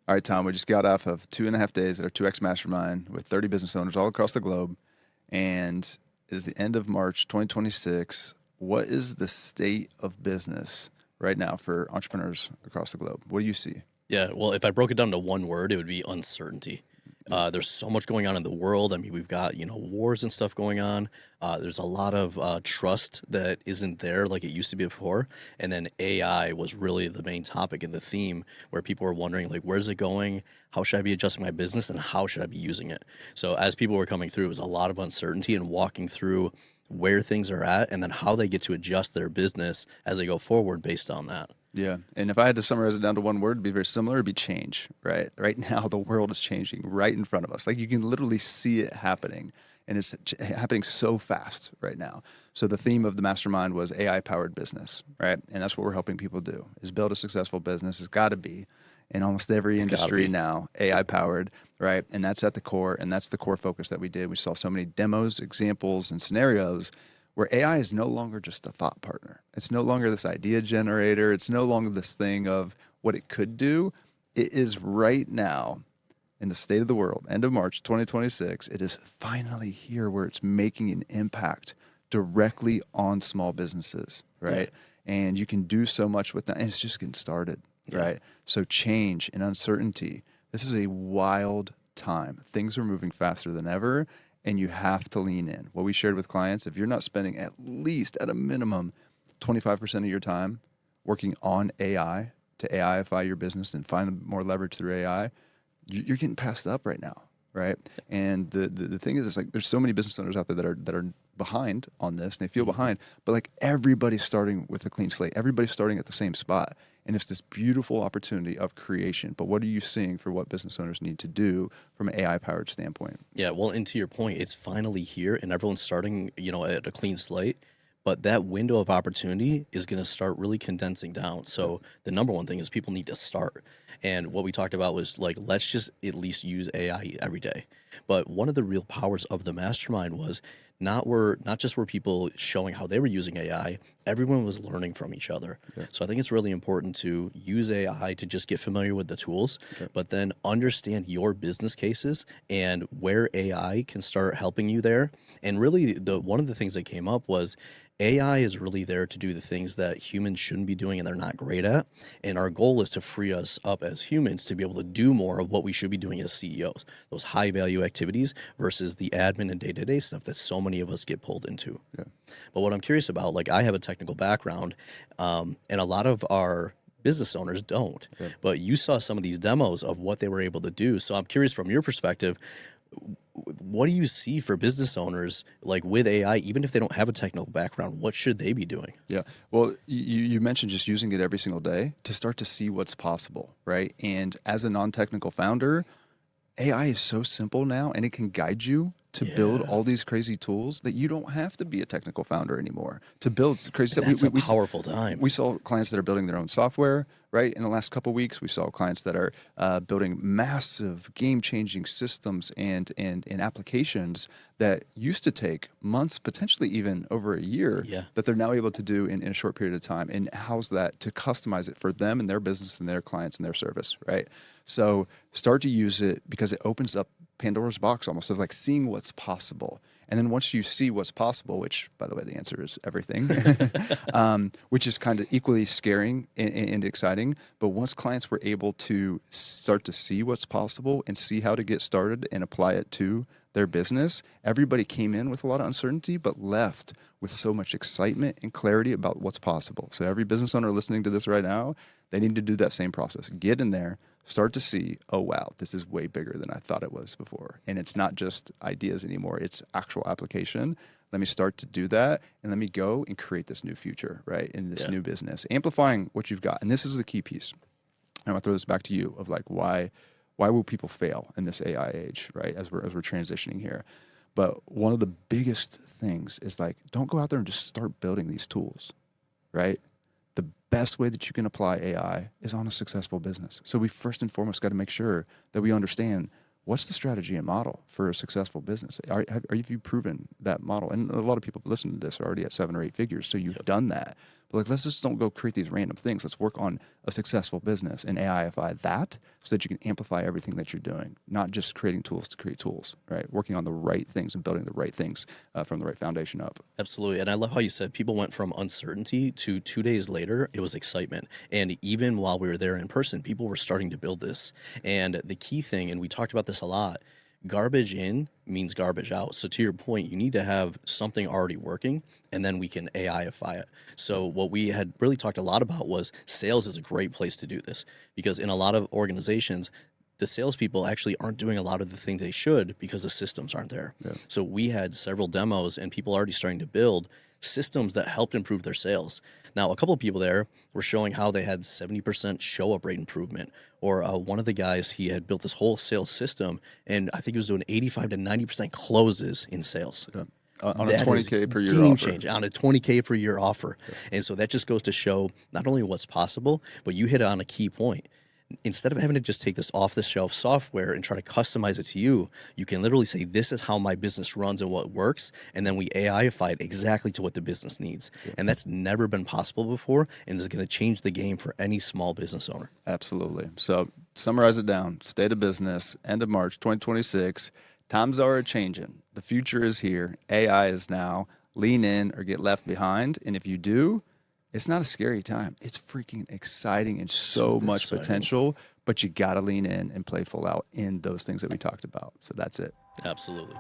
All right, Tom, we just got off of 2.5 days at our 2X Mastermind with 30 business owners all across the globe. And it is the end of March 2026. What is the state of business right now for entrepreneurs across the globe? What do you see? Yeah, well, if I broke it down to one word, it would be uncertainty. There's so much going on in the world. I mean, we've got, wars and stuff going on. There's a lot of trust that isn't there like it used to be before. And then AI was really the main topic and the theme where people were wondering, like, where's it going? How should I be adjusting my business and how should I be using it? So as people were coming through, it was a lot of uncertainty and walking through where things are at and then how they get to adjust their business as they go forward based on that. Yeah. And if I had to summarize it down to one word, it'd be very similar. It'd be change, right? Right now, the world is changing right in front of us. Like you can literally see it happening, and it's happening so fast right now. So the theme of the mastermind was AI-powered business, right? And that's what we're helping people do, is build a successful business. It's got to be in almost every industry now, AI-powered, right? And that's at the core, and that's the core focus that we did. We saw so many demos, examples, and scenarios where AI is no longer just a thought partner. It's no longer this idea generator. It's no longer this thing of what it could do. It is right now in the state of the world, end of March 2026, it is finally here where it's making an impact directly on small businesses, right? Yeah. And you can do so much with that. And it's just getting started, right? So change and uncertainty. This is a wild time. Things are moving faster than ever. And you have to lean in. What we shared with clients, if you're not spending at least at a minimum 25% of your time working on AI to AIify your business and find more leverage through AI, you're getting passed up right now, right? And the thing is, it's like there's so many business owners out there that are behind on this and they feel behind, but like everybody's starting with a clean slate. Everybody's starting at the same spot. And it's this beautiful opportunity of creation. But what are you seeing for what business owners need to do from an AI-powered standpoint? Yeah, well, and to your point, it's finally here and everyone's starting, at a clean slate. But that window of opportunity is going to start really condensing down. So the number one thing is people need to start. And what we talked about was like, let's just at least use AI every day. But one of the real powers of the mastermind was not just were people showing how they were using AI, everyone was learning from each other. Yeah. So I think it's really important to use AI to just get familiar with the tools, but then understand your business cases and where AI can start helping you there. And really one of the things that came up was AI is really there to do the things that humans shouldn't be doing and they're not great at. And our goal is to free us up as humans to be able to do more of what we should be doing as CEOs, those high value activities versus the admin and day-to-day stuff that so many of us get pulled into. Yeah. But what I'm curious about, like I have a technical background and a lot of our business owners don't, but you saw some of these demos of what they were able to do. So I'm curious from your perspective, what do you see for business owners like with AI, even if they don't have a technical background, what should they be doing? Yeah. Well, you mentioned just using it every single day to start to see what's possible, right? And as a non-technical founder, AI is so simple now and it can guide you to build all these crazy tools that you don't have to be a technical founder anymore to build crazy stuff. That's a powerful time. We saw clients that are building their own software, right? In the last couple of weeks, we saw clients that are building massive game-changing systems and applications that used to take months, potentially even over a year, that they're now able to do in a short period of time. And how's that to customize it for them and their business and their clients and their service, right? So start to use it because it opens up Pandora's box almost of like seeing what's possible. And then once you see what's possible, which by the way, the answer is everything, which is kind of equally scaring and exciting. But once clients were able to start to see what's possible and see how to get started and apply it to their business, everybody came in with a lot of uncertainty, but left with so much excitement and clarity about what's possible. So every business owner listening to this right now, they need to do that same process. Get in there, start to see, oh, wow, this is way bigger than I thought it was before. And it's not just ideas anymore. It's actual application. Let me start to do that and let me go and create this new future, right, in this new business. Amplifying what you've got. And this is the key piece. I'm going to throw this back to you of like, why will people fail in this AI age, right, as we're transitioning here? But one of the biggest things is like, don't go out there and just start building these tools, right? The best way that you can apply AI is on a successful business. So we first and foremost got to make sure that we understand what's the strategy and model for a successful business. Have you proven that model? And a lot of people listening to this are already at 7 or 8 figures, so you've done that. But like, let's just don't go create these random things. Let's work on a successful business and AIify that so that you can amplify everything that you're doing, not just creating tools to create tools, right? Working on the right things and building the right things from the right foundation up. Absolutely. And I love how you said people went from uncertainty to 2 days later, it was excitement. And even while we were there in person, people were starting to build this. And the key thing, and we talked about this a lot, garbage in means garbage out. So to your point, you need to have something already working and then we can AIify it. So what we had really talked a lot about was sales is a great place to do this because in a lot of organizations, the salespeople actually aren't doing a lot of the things they should because the systems aren't there. Yeah. So we had several demos and people already starting to build systems that helped improve their sales. Now, a couple of people there were showing how they had 70% show up rate improvement. Or one of the guys, he had built this whole sales system and I think he was doing 85 to 90% closes in sales. Yeah. On a That is $20K per year game offer. change on a $20K per year offer. Yeah. And so that just goes to show not only what's possible, but you hit on a key point. Instead of having to just take this off-the-shelf software and try to customize it to you, you can literally say, this is how my business runs and what works, and then we AIify it exactly to what the business needs. Yeah. And that's never been possible before and is going to change the game for any small business owner. Absolutely. So summarize it down. State of business, end of March 2026. Times are changing. The future is here. AI is now. Lean in or get left behind. And if you do, it's not a scary time. It's freaking exciting and so much potential, but you got to lean in and play full out in those things that we talked about. So that's it. Absolutely.